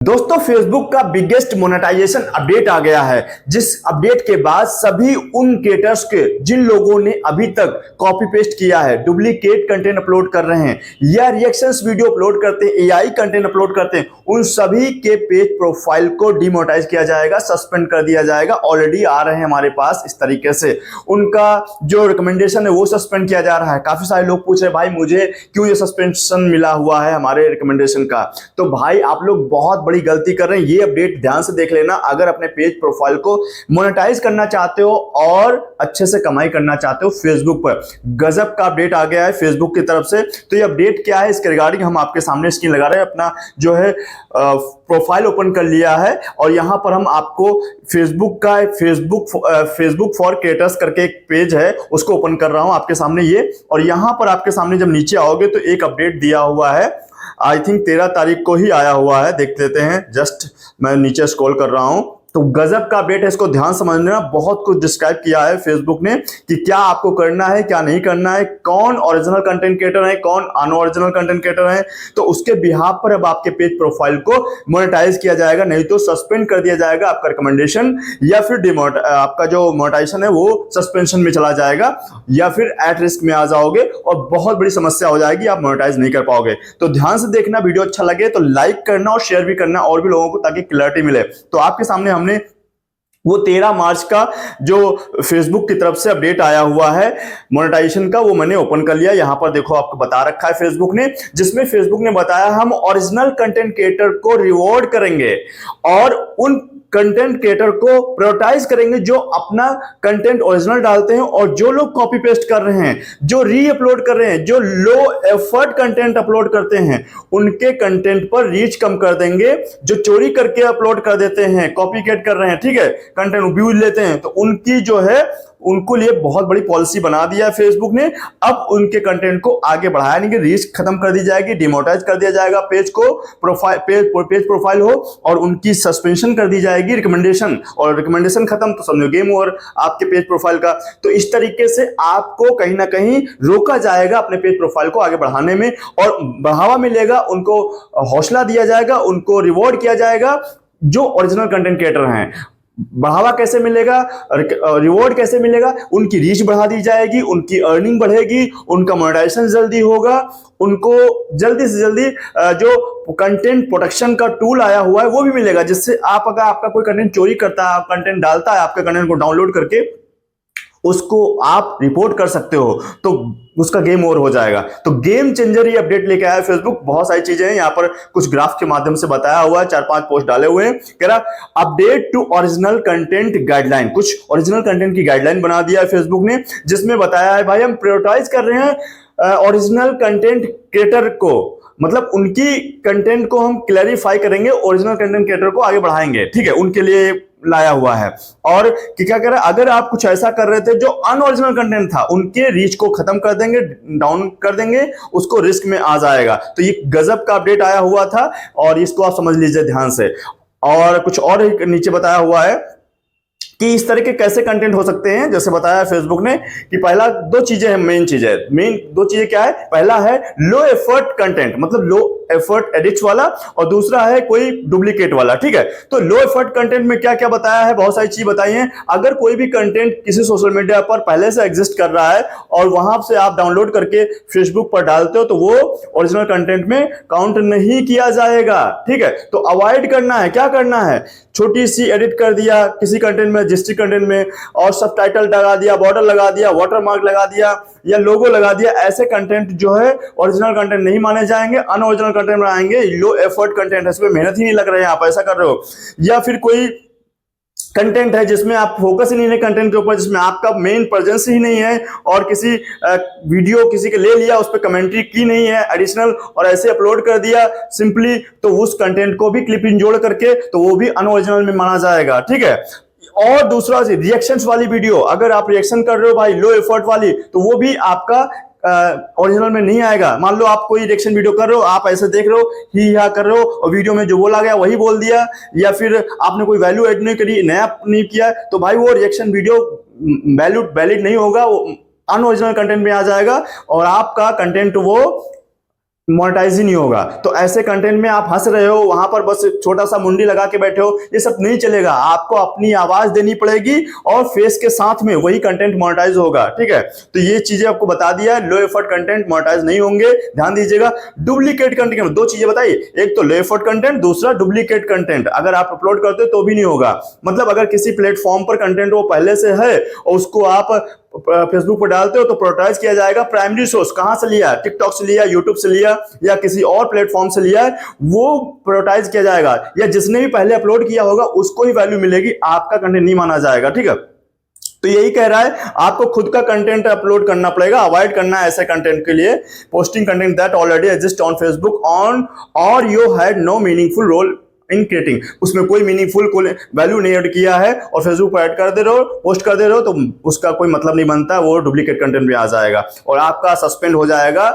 दोस्तों फेसबुक का biggest monetization update आ गया है। जिस अपडेट के बाद सभी उन क्रिएटर्स के जिन लोगों ने अभी तक कॉपी पेस्ट किया है, डुप्लीकेट कंटेंट अपलोड कर रहे हैं या रिएक्शंस वीडियो अपलोड करते हैं, एआई कंटेंट अपलोड करते हैं, उन सभी के पेज प्रोफाइल को डिमोनेटाइज किया जाएगा, सस्पेंड कर दिया जाएगा। ऑलरेडी आ रहे हैं हमारे पास इस तरीके से। उनका जो रिकमेंडेशन है वो सस्पेंड किया जा रहा है। काफी सारे लोग पूछ रहे हैं भाई मुझे क्यों ये सस्पेंशन मिला हुआ है हमारे रिकमेंडेशन का। तो भाई आप लोग बहुत बड़ी गलती कर रहे हैं। ये अपडेट ध्यान से देख लेना। अगर अपने पेज प्रोफाइल को मोनेटाइज करना चाहते हो और अच्छे से कमाई करना चाहते हो फेसबुक पर, गजब का अपडेट आ गया है फेसबुक की तरफ से। तो ये अपडेट क्या है इसके रिगार्डिंग हम आपके सामने स्क्रीन लगा रहे हैं। अपना जो है प्रोफाइल ओपन कर लिया है और यहां पर हम आपको फेसबुक का फेसबुक फॉर क्रिएटर्स करके एक पेज है उसको ओपन कर रहा हूं आपके सामने ये। और यहां पर आपके सामने जब नीचे आओगे तो एक अपडेट दिया हुआ है, आई थिंक 13 तारीख को ही आया हुआ है। देख लेते हैं, जस्ट मैं नीचे स्क्रॉल कर रहा हूं तो गजब का अपडेट है। इसको ध्यान समझना। बहुत कुछ डिस्क्राइब किया है फेसबुक ने कि क्या आपको करना है क्या नहीं करना है, कौन ओरिजिनल कंटेंट क्रिएटर है कौन अनओरिजिनल कंटेंट क्रिएटर है। तो उसके बिहाफ पर अब आपके पेज प्रोफाइल को मोनेटाइज किया जाएगा, नहीं तो सस्पेंड कर दिया जाएगा आपका रिकमेंडेशन, या फिर आपका जो मोनेटाइजेशन है वो सस्पेंशन में चला जाएगा, या फिर एट रिस्क में आ जाओगे और बहुत बड़ी समस्या हो जाएगी, आप मोनेटाइज नहीं कर पाओगे। तो ध्यान से देखना। वीडियो अच्छा लगे तो लाइक करना और शेयर भी करना और भी लोगों को, ताकि क्लैरिटी मिले। तो आपके सामने हमने वो 13 मार्च का जो फेसबुक की तरफ से अपडेट आया हुआ है मोनेटाइजेशन का, वो मैंने ओपन कर लिया। यहां पर देखो आपको बता रखा है फेसबुक ने, जिसमें फेसबुक ने बताया हम ओरिजिनल कंटेंट क्रिएटर को रिवॉर्ड करेंगे और उन कंटेंट क्रिएटर को प्रायोरिटाइज करेंगे जो अपना कंटेंट ओरिजिनल डालते हैं, और जो लोग कॉपी पेस्ट कर रहे हैं, जो री अपलोड कर रहे हैं, जो लो एफर्ट कंटेंट अपलोड करते हैं, उनके कंटेंट पर रीच कम कर देंगे। जो चोरी करके अपलोड कर देते हैं, कॉपी कैट कर रहे हैं, ठीक है, कंटेंट व्यूज लेते हैं, तो उनकी जो है उनको लिए बहुत बड़ी पॉलिसी बना दिया है फेसबुक ने। अब उनके कंटेंट को आगे बढ़ाया नहीं, रीच खत्म कर दी जाएगी, डिमोनेटाइज कर दिया जाएगा पेज को, पेज प्रोफाइल हो, और उनकी सस्पेंशन कर दी जाएगी रिकमेंडेशन, और रिकमेंडेशन खत्म तो समझो गेम ओवर आपके पेज प्रोफाइल का। तो इस तरीके से आपको कहीं ना कहीं रोका जाएगा अपने पेज प्रोफाइल को आगे बढ़ाने में, और बढ़ावा मिलेगा, उनको हौसला दिया जाएगा, उनको रिवॉर्ड किया जाएगा जो ओरिजिनल कंटेंट क्रिएटर हैं। बढ़ावा कैसे मिलेगा, रिवॉर्ड कैसे मिलेगा, उनकी रीच बढ़ा दी जाएगी, उनकी अर्निंग बढ़ेगी, उनका मोनेटाइजेशन जल्दी होगा, उनको जल्दी से जल्दी जो कंटेंट प्रोटेक्शन का टूल आया हुआ है वो भी मिलेगा, जिससे आप अगर आपका कोई कंटेंट चोरी करता है, कंटेंट डालता है, आपके कंटेंट को डाउनलोड करके उसको आप रिपोर्ट कर सकते हो, तो उसका गेम ओवर हो जाएगा। तो गेम चेंजर ये अपडेट लेके आया फेसबुक। बहुत सारी चीजें हैं यहाँ पर, कुछ ग्राफ के माध्यम से बताया हुआ है, 4-5 पोस्ट डाले हुए हैं। कह रहा update to original content guideline, कुछ ओरिजिनल कंटेंट की गाइडलाइन बना दिया है फेसबुक ने, जिसमें बताया है भाई हम प्रायोरिटाइज कर रहे हैं ओरिजिनल कंटेंट क्रिएटर को, मतलब उनकी कंटेंट को हम क्लैरिफाई करेंगे, ओरिजिनल कंटेंट क्रिएटर को आगे बढ़ाएंगे, ठीक है, उनके लिए लाया हुआ है। और कि क्या कर रहा है, अगर आप कुछ ऐसा कर रहे थे जो अनओरिजिनल कंटेंट था, उनके रीच को खत्म कर देंगे, डाउन कर देंगे, उसको रिस्क में आ जाएगा। तो ये गजब का अपडेट आया हुआ था और इसको आप समझ लीजिए ध्यान से। और कुछ और नीचे बताया हुआ है कि इस तरह के कैसे कंटेंट हो सकते हैं। जैसे बताया फेसबुक ने कि पहला दो चीजें हैं, मेन दो चीजें क्या है, पहला है लो एफर्ट कंटेंट, मतलब लो एफर्ट एडिट्स वाला, और दूसरा है कोई डुप्लीकेट वाला, ठीक है। तो लो एफर्ट कंटेंट में क्या क्या बताया है, बहुत सारी चीज बताई है। अगर कोई भी कंटेंट किसी सोशल मीडिया पर पहले से एग्जिस्ट कर रहा है और वहां से आप डाउनलोड करके फेसबुक पर डालते हो, तो वो ओरिजिनल कंटेंट में काउंट नहीं किया जाएगा, ठीक है। तो अवॉइड करना है, क्या करना है, छोटी सी एडिट कर दिया किसी कंटेंट में, जिस कंटेंट में, और सबटाइटल लगा दिया, बॉर्डर लगा दिया, वाटरमार्क लगा दिया, या लोगो लगा दिया, ऐसे कंटेंट जो है ओरिजिनल कंटेंट नहीं माने जाएंगे, अनओरिजिनल कंटेंट में आएंगे। लो एफर्ट कंटेंट है, इसमें मेहनत ही नहीं लग रही है, आप ऐसा कर रहे हो। या फिर कोई कंटेंट है जिसमें आप फोकस ही नहीं है कंटेंट के ऊपर, जिसमें आपका मेन प्रेजेंस ही नहीं है, और किसी वीडियो किसी के ले लिया, उस पर कमेंट्री की नहीं है एडिशनल, और ऐसे अपलोड कर दिया सिंपली, तो उस कंटेंट को भी क्लिप इन जोड़ करके, तो वो भी अनओरिजिनल में माना जाएगा, ठीक है। और दूसरा रिएक्शंस वाली वीडियो, अगर आप रिएक्शन कर रहे हो भाई लो एफर्ट वाली, तो वो भी आपका ओरिजिनल में नहीं आएगा। मान लो आप कोई रिएक्शन वीडियो कर रहे हो, आप ऐसे देख रहे हो, ही हा कर रहे हो, और वीडियो में जो बोला गया वही बोल दिया, या फिर आपने कोई वैल्यू ऐड नहीं करी, नया नहीं किया, तो भाई वो रिएक्शन वीडियो वैलिड नहीं होगा, वो अनओरिजिनल कंटेंट में आ जाएगा, और आपका कंटेंट वो मोनेटाइज ही नहीं होगा। तो ऐसे कंटेंट में आप हंस रहे हो, वहां पर बस छोटा सा मुंडी लगा के बैठे हो, ये सब नहीं चलेगा। आपको अपनी आवाज देनी पड़ेगी और फेस के साथ में वही कंटेंट मोनेटाइज होगा। ठीक है, तो ये चीजें आपको बता दिया है। लो एफर्ट कंटेंट मोनेटाइज नहीं होंगे, ध्यान दीजिएगा। डुप्लीकेट कंटेंट में दो चीजें बताई, एक तो लो एफर्ट कंटेंट, दूसरा डुप्लीकेट कंटेंट। अगर आप अपलोड करते हो तो भी नहीं होगा। मतलब अगर किसी प्लेटफॉर्म पर कंटेंट वो पहले से है और उसको आप फेसबुक पर डालते हो तो प्रोटेक्ट किया जाएगा। प्राइमरी सोर्स कहां से लिया, टिकटॉक से लिया, यूट्यूब से लिया या किसी और प्लेटफॉर्म से लिया है, वो प्रोटेक्ट किया जाएगा। या जिसने भी पहले अपलोड किया होगा उसको ही वैल्यू मिलेगी, आपका कंटेंट नहीं माना जाएगा। ठीक है, तो यही कह रहा है आपको खुद का कंटेंट अपलोड करना पड़ेगा, अवॉइड करना है ऐसे कंटेंट के लिए। Posting content that already exist on Facebook on और you had no meaningful role in creating, उसमें कोई मीनिंगफुल वैल्यू नहीं ऐड किया है और फेसबुक पर ऐड कर दे रहे हो, पोस्ट कर दे रहे हो, तो उसका कोई मतलब नहीं बनता, वो डुप्लीकेट कंटेंट भी आ जाएगा और आपका सस्पेंड हो जाएगा,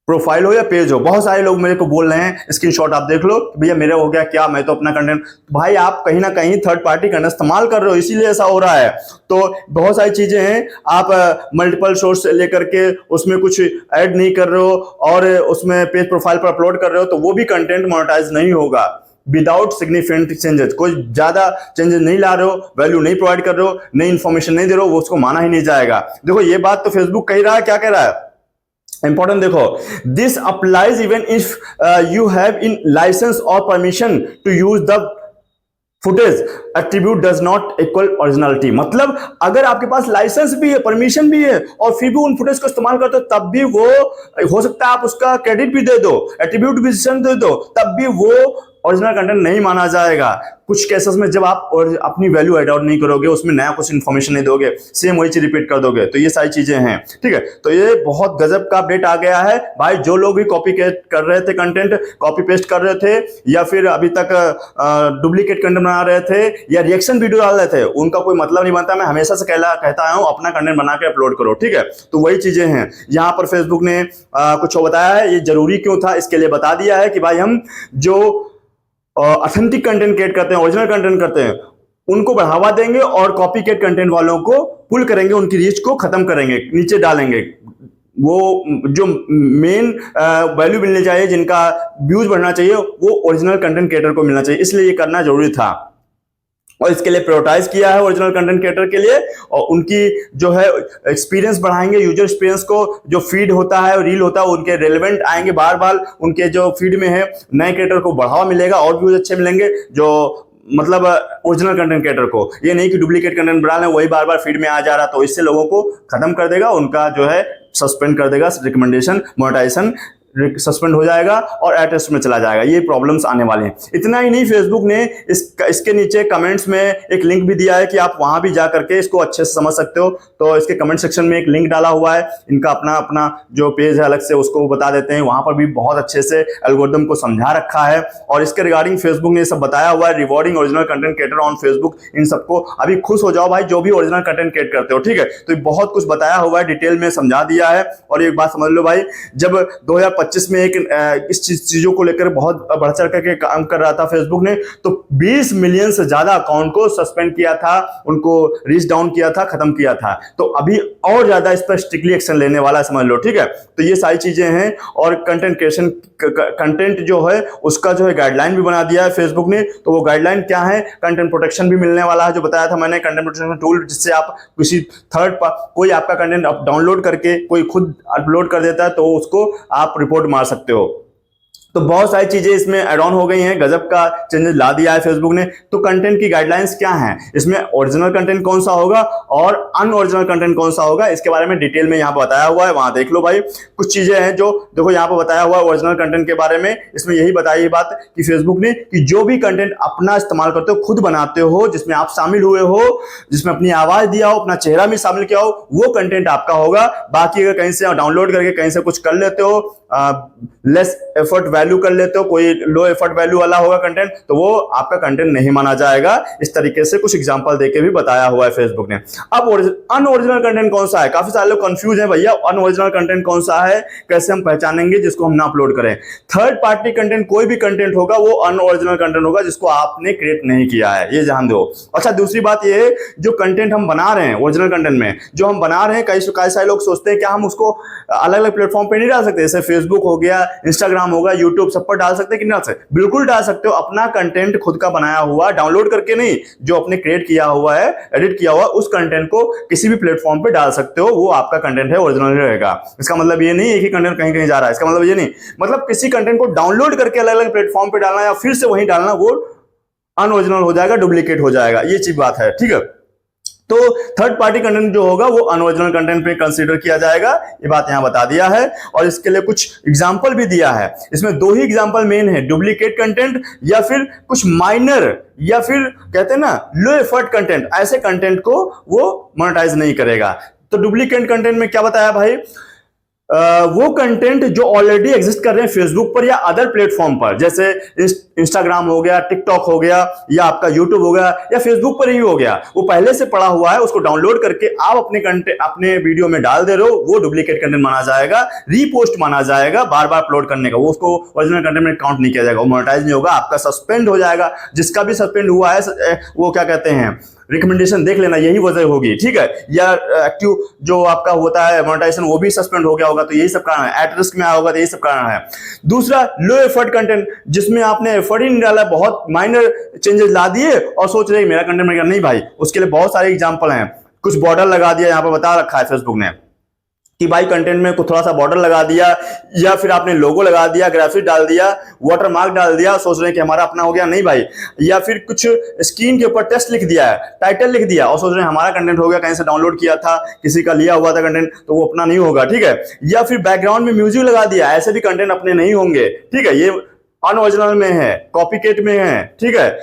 प्रोफाइल हो या पेज हो। बहुत सारे लोग मेरे को बोल रहे हैं, स्क्रीनशॉट आप देख लो, भैया मेरा हो गया क्या, मैं तो अपना कंटेंट, भाई आप कहीं ना कहीं थर्ड पार्टी कंटेंट इस्तेमाल कर रहे हो, इसीलिए ऐसा हो रहा है। तो बहुत सारी चीजें हैं, आप मल्टीपल सोर्स से लेकर के उसमें कुछ ऐड नहीं कर रहे हो और उसमें पेज प्रोफाइल पर अपलोड कर रहे हो, तो वो भी कंटेंट मोनेटाइज नहीं होगा। विदाउट सिग्निफिकेंट चेंजेस, कोई ज्यादा चेंजेस नहीं ला रहे हो, वैल्यू नहीं प्रोवाइड कर रहे हो, नई इंफॉर्मेशन नहीं दे रहे हो, वो उसको माना ही नहीं जाएगा। देखो ये बात तो फेसबुक कह रहा है, क्या कह रहा है इंपॉर्टेंट देखो, this applies even if you have in license और permission to use the footage, attribute does not equal originality. मतलब अगर आपके पास लाइसेंस भी है, परमिशन भी है और फिर भी उन फुटेज को इस्तेमाल करते हो, तब भी वो हो सकता है आप उसका क्रेडिट भी दे दो, एट्रीब्यूट भी दे दो, तब भी वो ओरिजिनल कंटेंट नहीं माना जाएगा। कुछ केसेस में जब आप और अपनी वैल्यू ऐड आउट नहीं करोगे, उसमें नया कुछ इन्फॉर्मेशन नहीं दोगे, सेम वही चीज रिपीट कर दोगे, तो ये सारी चीजें हैं। ठीक है, तो ये बहुत गजब का अपडेट आ गया है भाई। जो लोग भी कॉपी कर रहे थे, कंटेंट कॉपी पेस्ट कर रहे थे या फिर अभी तक डुप्लीकेट कंटेंट बना रहे थे या रिएक्शन वीडियो डाल रहे थे, उनका कोई मतलब नहीं बनता। मैं हमेशा से कहता हूं अपना कंटेंट बना के अपलोड करो। ठीक है, तो वही चीजें हैं। यहाँ पर फेसबुक ने कुछ बताया है, ये जरूरी क्यों था, इसके लिए बता दिया है कि भाई हम जो ऑथेंटिक कंटेंट क्रिएट करते हैं, ओरिजिनल कंटेंट करते हैं, उनको बढ़ावा देंगे और कॉपी कैट कंटेंट वालों को पुल करेंगे, उनकी रीच को खत्म करेंगे, नीचे डालेंगे। वो जो मेन वैल्यू मिलनी चाहिए, जिनका व्यूज बढ़ना चाहिए, वो ओरिजिनल कंटेंट क्रिएटर को मिलना चाहिए। इसलिए ये करना जरूरी था और इसके लिए प्रायोरिटाइज किया है ओरिजिनल कंटेंट क्रिएटर के लिए। और उनकी जो है एक्सपीरियंस बढ़ाएंगे, यूजर एक्सपीरियंस को, जो फीड होता है, रील होता है, उनके रेलेवेंट आएंगे, बार बार उनके जो फीड में है नए क्रिएटर को बढ़ावा मिलेगा और व्यूज अच्छे मिलेंगे, जो मतलब ओरिजिनल कंटेंट क्रिएटर को। ये नहीं कि डुप्लीकेट कंटेंट बना लें, वही बार बार फीड में आ जा रहा, तो इससे लोगों को खत्म कर देगा, उनका जो है सस्पेंड कर देगा, रिकमेंडेशन मोनेटाइजेशन सस्पेंड हो जाएगा और एटेस्ट में चला जाएगा। ये प्रॉब्लम्स आने वाले हैं। इतना ही नहीं, फेसबुक ने इसके नीचे कमेंट्स में एक लिंक भी दिया है कि आप वहां भी जा करके इसको अच्छे से समझ सकते हो। तो इसके कमेंट सेक्शन में एक लिंक डाला हुआ है, इनका अपना अपना जो पेज है अलग से, उसको बता देते हैं। वहां पर भी बहुत अच्छे से एल्गोरिथम को समझा रखा है और इसके रिगार्डिंग फेसबुक ने सब बताया हुआ है। Rewarding original content creator on Facebook, इन सबको अभी खुश हो जाओ भाई, जो भी ओरिजिनल कंटेंट क्रिएट करते हो। ठीक है, तो बहुत कुछ बताया हुआ है, डिटेल में समझा दिया है। और एक बात समझ लो भाई, जब 2025 में एक इस चीजों को लेकर बहुत बढ़ चढ़ करके काम कर रहा था फेसबुक ने, तो 20 मिलियन से ज्यादा अकाउंट को सस्पेंड किया था, उनको रीच डाउन किया था, खत्म किया था। तो अभी और ज्यादा इस पर स्ट्रिक्टली एक्शन लेने वाला, समझ लो। ठीक है, तो ये सारी चीजें हैं। और कंटेंट क्रिएशन, कंटेंट जो है उसका जो है गाइडलाइन भी बना दिया है फेसबुक ने। तो वो गाइडलाइन क्या है, कंटेंट प्रोटेक्शन भी मिलने वाला है, जो बताया था मैंने, कंटेंट प्रोटेक्शन टूल, जिससे आप किसी थर्ड कोई आपका कंटेंट डाउनलोड करके कोई खुद अपलोड कर देता है तो उसको आप रिपोर्ट मार सकते हो। तो बहुत सारी चीजें इसमें ऐड ऑन हो गई हैं, गजब का चेंजेस ला दिया है फेसबुक ने। तो कंटेंट की गाइडलाइंस क्या हैं, इसमें ओरिजिनल कंटेंट कौन सा होगा और अनओरिजिनल कंटेंट कौन सा होगा, इसके बारे में डिटेल में यहाँ पर बताया हुआ है, वहां देख लो भाई। कुछ चीजें हैं जो देखो यहाँ पर बताया हुआ है ओरिजिनल कंटेंट के बारे में। इसमें यही बताई बात कि फेसबुक ने कि जो भी कंटेंट अपना इस्तेमाल करते हो, खुद बनाते हो, जिसमें आप शामिल हुए हो, जिसमें अपनी आवाज दिया हो, अपना चेहरा भी शामिल किया हो, वो कंटेंट आपका होगा। बाकी अगर कहीं से डाउनलोड करके कहीं से कुछ कर लेते हो, लेस एफर्ट वैल्यू कर लेते हो, कोई लो एफर्ट वैल्यू वाला होगा कंटेंट, तो वो आपका कंटेंट नहीं माना जाएगा। इस तरीके से कुछ एग्जांपल देके भी बताया हुआ है फेसबुक ने। अब अनओरिजिनल कंटेंट कौन सा है? काफी सारे लोग कंफ्यूज हैं, भैया अनओरिजिनल कंटेंट कौन सा है, कैसे हम पहचानेंगे जिसको हम ना अपलोड करें? थर्ड पार्टी कंटेंट, कोई भी कंटेंट होगा वो अनओरिजिनल कंटेंट होगा जिसको आपने क्रिएट नहीं किया है, ये ध्यान दो। अच्छा, दूसरी बात ये है, जो कंटेंट हम बना रहे हैं ओरिजिनल कंटेंट में जो हम बना रहे हैं, कई सारे लोग सोचते हैं क्या हम उसको अलग अलग प्लेटफॉर्म पे नहीं डाल सकते? जैसे फेसबुक हो गया, इंस्टाग्राम होगा, यूट्यूब, सब पर डाल सकते हैं कि नहीं डाल सकते? बिल्कुल डाल सकते हो। अपना कंटेंट खुद का बनाया हुआ, डाउनलोड करके नहीं, जो अपने क्रिएट किया हुआ है, एडिट किया हुआ, उस कंटेंट को किसी भी प्लेटफॉर्म पे डाल सकते हो, वो आपका कंटेंट है, ओरिजिनल रहेगा। इसका मतलब ये नहीं है कि कंटेंट कहीं कहीं जा रहा है, इसका मतलब ये नहीं, मतलब किसी कंटेंट को डाउनलोड करके अलग अलग प्लेटफॉर्म पे डालना या फिर से वहीं डालना, वो अनओरिजिनल हो जाएगा, डुप्लीकेट हो जाएगा, ये चीज बात है, ठीक है। तो थर्ड पार्टी कंटेंट जो होगा वो अनओरिजिनल कंटेंट पे कंसीडर किया जाएगा, ये बात यहां बता दिया है। और इसके लिए कुछ एग्जांपल भी दिया है, इसमें दो ही एग्जांपल मेन है, डुप्लीकेट कंटेंट या फिर कुछ माइनर या फिर कहते हैं ना लो एफर्ट कंटेंट, ऐसे कंटेंट को वो मोनेटाइज नहीं करेगा। तो डुप्लीकेट कंटेंट में क्या बताया भाई? वो कंटेंट जो ऑलरेडी एग्जिस्ट कर रहे हैं फेसबुक पर या अदर प्लेटफॉर्म पर, जैसे इंस्टाग्राम हो गया, टिकटॉक हो गया, या आपका यूट्यूब हो गया, या फेसबुक पर ही हो गया, वो पहले से पड़ा हुआ है, उसको डाउनलोड करके आप अपने कंटेंट अपने वीडियो में डाल दे रहे हो, वो डुप्लीकेट कंटेंट माना जाएगा, रीपोस्ट माना जाएगा, बार बार अपलोड करने का, वो उसको ओरिजिनल कंटेंट में काउंट नहीं किया जाएगा, वो मोनेटाइज नहीं होगा, आपका सस्पेंड हो जाएगा। जिसका भी सस्पेंड हुआ है वो क्या कहते हैं, रिकमेंडेशन देख लेना, यही वजह होगी, ठीक है। या एक्टिव जो आपका होता है मोनेटाइजेशन, वो भी सस्पेंड हो गया होगा, तो यही सब कारण है। एट रिस्क में आया होगा, तो यही सब कारण है। दूसरा, लो एफर्ट कंटेंट, जिसमें आपने एफर्ट ही नहीं डाला, बहुत माइनर चेंजेस ला दिए और सोच रहे मेरा कंटेंट में, नहीं भाई, उसके लिए बहुत सारे एग्जांपल हैं। कुछ बॉर्डर लगा दिया, यहां पर बता रखा है फेसबुक ने कि भाई कंटेंट में कुछ थोड़ा सा बॉर्डर लगा दिया, या फिर आपने लोगो लगा दिया, ग्राफिक डाल दिया, वाटरमार्क डाल दिया, सोच रहे हैं कि हमारा अपना हो गया, नहीं भाई। या फिर कुछ स्क्रीन के ऊपर टेक्स्ट लिख दिया है, टाइटल लिख दिया और सोच रहे हैं हमारा कंटेंट हो गया, कहीं से डाउनलोड किया था, किसी का लिया हुआ था कंटेंट, तो वो अपना नहीं होगा, ठीक है। या फिर बैकग्राउंड में म्यूजिक लगा दिया, ऐसे भी कंटेंट अपने नहीं होंगे, ठीक है, ये अनओरिजिनल में है, कॉपीकेट में है, ठीक है।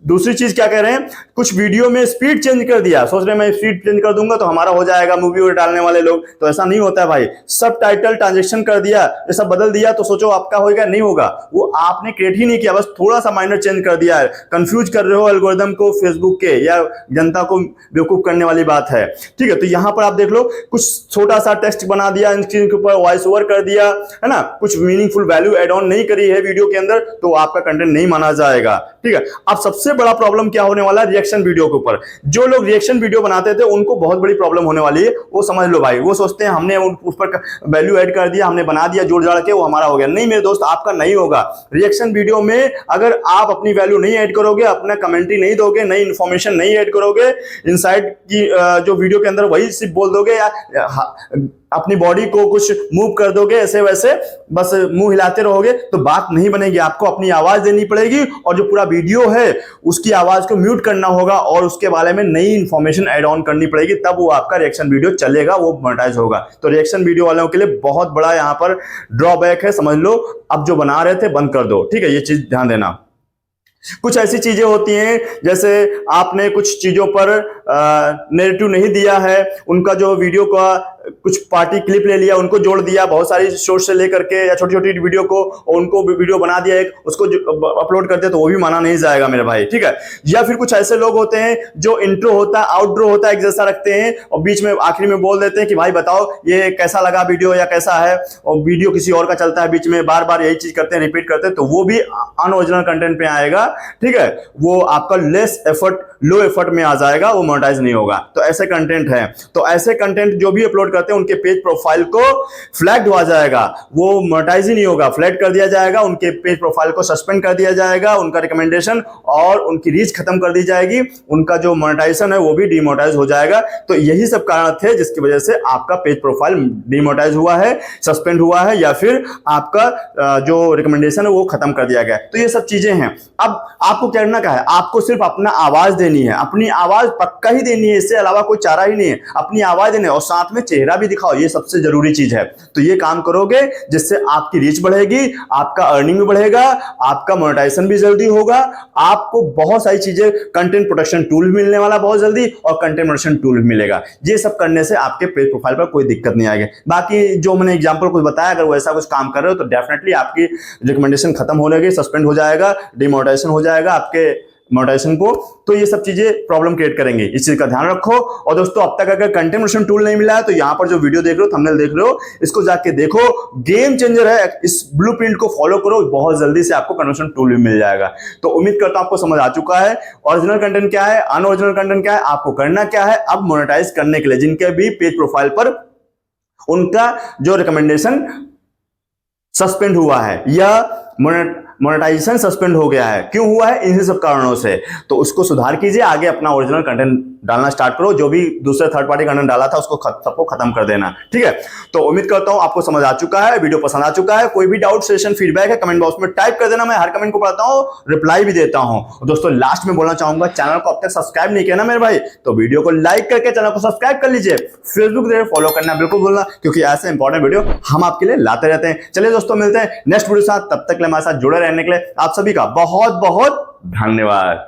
दूसरी चीज क्या कह रहे हैं, कुछ वीडियो में स्पीड चेंज कर दिया, सोच रहे हैं मैं स्पीड चेंज कर दूंगा तो हमारा हो जाएगा, मूवी और डालने वाले लोग, तो ऐसा नहीं होता है भाई। सब टाइटल ट्रांजेक्शन कर दिया, ये सब बदल दिया, तो सोचो आपका होगा, नहीं होगा, वो आपने क्रिएट ही नहीं किया, बस थोड़ा सा माइनर चेंज कर दिया है। कंफ्यूज कर रहे हो एल्गोरिदम को फेसबुक के, या जनता को बेवकूफ करने वाली बात है, ठीक है। तो यहां पर आप देख लो, कुछ छोटा सा टेक्स्ट बना दिया, स्क्रीन के ऊपर वॉइस ओवर कर दिया, है ना, कुछ मीनिंगफुल वैल्यू एड ऑन नहीं करी है वीडियो के अंदर, तो आपका कंटेंट नहीं माना जाएगा, ठीक है। अब सबसे बड़ा प्रॉब्लम क्या होने वाला है, रिएक्शन वीडियो के ऊपर। जो लोग रिएक्शन वीडियो बनाते थे उनको बहुत बड़ी प्रॉब्लम होने वाली है, वो समझ लो भाई। वो सोचते हैं हमने उस पर वैल्यू ऐड कर दिया, हमने बना दिया जोड़ जाड़ के, वो हमारा हो गया। नहीं मेरे दोस्त, आपका नहीं होगा। रिएक्शन वीडियो में अगर आप अपनी वैल्यू नहीं ऐड करोगे, अपना कमेंट्री नहीं दोगे, नई इंफॉर्मेशन नहीं ऐड करोगे, इनसाइड की जो वीडियो के अंदर वही सिर्फ बोल दोगे, या अपनी बॉडी को कुछ मूव कर दोगे ऐसे वैसे, बस मुंह हिलाते रहोगे, तो बात नहीं बनेगी। आपको अपनी आवाज देनी पड़ेगी, और जो पूरा वीडियो है उसकी आवाज को म्यूट करना होगा, और उसके बारे में नई इंफॉर्मेशन ऐड ऑन करनी पड़ेगी, तब वो आपका रिएक्शन वीडियो चलेगा, वो मोनेटाइज होगा। तो रिएक्शन वीडियो वालों के लिए बहुत बड़ा यहाँ पर ड्रॉबैक है, समझ लो। अब जो बना रहे थे बंद कर दो, ठीक है, ये चीज ध्यान देना। कुछ ऐसी चीजें होती हैं, जैसे आपने कुछ चीजों पर नेरेटिव नहीं दिया है, उनका जो वीडियो का कुछ पार्टी क्लिप ले लिया, उनको जोड़ दिया, बहुत सारी सोर्स से लेकर के, या छोटी छोटी वीडियो को, और उनको वीडियो बना दिया एक, उसको अपलोड कर दिया, तो वो भी माना नहीं जाएगा मेरे भाई, ठीक है। या फिर कुछ ऐसे लोग होते हैं जो इंट्रो होता है, आउटरो होता है, एक जैसा रखते हैं, और बीच में आखिरी में बोल देते हैं कि भाई बताओ ये कैसा लगा वीडियो, या कैसा है, और वीडियो किसी और का चलता है, बीच में बार बार यही चीज करते हैं, रिपीट करते हैं, तो वो भी अनओरिजिनल कंटेंट पे आएगा, ठीक है। वो आपका लेस एफर्ट, लो एफर्ट में आ जाएगा, वो मोनेटाइज नहीं होगा। तो ऐसे कंटेंट है, तो ऐसे कंटेंट जो भी अपलोड करते हैं उनके पेज प्रोफाइल को फ्लैग हुआ जाएगा, वो मोनेटाइज ही नहीं होगा, फ्लैग कर दिया जाएगा, उनके पेज प्रोफाइल को सस्पेंड कर दिया जाएगा, उनका रिकमेंडेशन और उनकी रीच खत्म कर दी जाएगी, उनका जो मोनेटाइजेशन है वो भी डिमोनेटाइज हो जाएगा। तो यही सब कारण थे जिसकी वजह से आपका पेज प्रोफाइल डिमोनेटाइज हुआ है, सस्पेंड हुआ है, या फिर आपका जो रिकमेंडेशन है वो खत्म कर दिया गया। तो ये सब चीजें हैं। अब आपको क्या करना क्या है, आपको सिर्फ अपना आवाज देनी है, अपनी आवाज पक्का ही देनी है, इससे अलावा कोई चारा ही नहीं है। अपनी आवाज देनी है और साथ में चेहरा भी दिखाओ, ये सबसे जरूरी चीज है। तो ये काम करोगे जिससे आपकी रीच बढ़ेगी, आपका अर्निंग भी बढ़ेगा, आपका मोनेटाइजेशन भी जल्दी होगा, आपको बहुत सारी चीजें, कंटेंट प्रोडक्शन टूल भी मिलने वाला बहुत जल्दी और कंटेंट मोनेटाइजेशन टूल भी मिलेगा। ये सब करने से आपके पेज प्रोफाइल पर कोई दिक्कत नहीं आएगी। बाकी जो मैंने एग्जांपल कुछ बताया, अगर वैसा कुछ काम कर रहे हो तो डेफिनेटली आपकी रिकमेंडेशन खत्म हो जाएगी, सस्पेंड हो जाएगा, डिमोनेटाइजेशन हो जाएगा आपके मोनेटाइजेशन को। तो ये सब चीजें प्रॉब्लम क्रिएट करेंगे, इस चीज का ध्यान रखो। और दोस्तों, अब तक अगर कंटेंट मोनेटाइजेशन टूल नहीं मिला है तो यहां पर जो वीडियो देख रहे हो, थंबनेल देख रहे हो, इसको जाके देखो, गेम चेंजर है। इस ब्लूप्रिंट को फॉलो करो, बहुत जल्दी से आपको कन्वर्जन टूल भी मिल जाएगा। तो उम्मीद करता हूं आपको समझ आ चुका है ओरिजिनल कंटेंट क्या है, अनओरिजिनल कंटेंट क्या है, आपको करना क्या है अब मोनेटाइज करने के लिए। जिनके भी पेज प्रोफाइल पर उनका जो रिकमेंडेशन सस्पेंड हुआ है या मोनेटाइजेशन सस्पेंड हो गया है, क्यों हुआ है, इन्हीं सब कारणों से। तो उसको सुधार कीजिए, आगे अपना ओरिजिनल कंटेंट डालना स्टार्ट करो। जो भी दूसरे थर्ड पार्टी कंटेंट डाला था उसको सबको खत्म कर देना, ठीक है। तो उम्मीद करता हूं आपको समझ आ चुका है, वीडियो पसंद आ चुका है। कोई भी डाउट, सजेशन, फीडबैक है, कमेंट बॉक्स में टाइप कर देना, मैं हर कमेंट को पढ़ता हूं, रिप्लाई भी देता हूं। दोस्तों, लास्ट में बोलना चाहूंगा, चैनल को अब तक सब्सक्राइब नहीं किया ना मेरे भाई, तो वीडियो को लाइक करके चैनल को सब्सक्राइब कर लीजिए। फेसबुक पे फॉलो करना बिल्कुल भूलना, क्योंकि ऐसे इंपॉर्टेंट वीडियो हम आपके लिए लाते रहते हैं। चलिए दोस्तों, मिलते हैं नेक्स्ट वीडियो साथ, तब तक हमारे साथ जुड़े रहने के लिए आप सभी का बहुत बहुत धन्यवाद।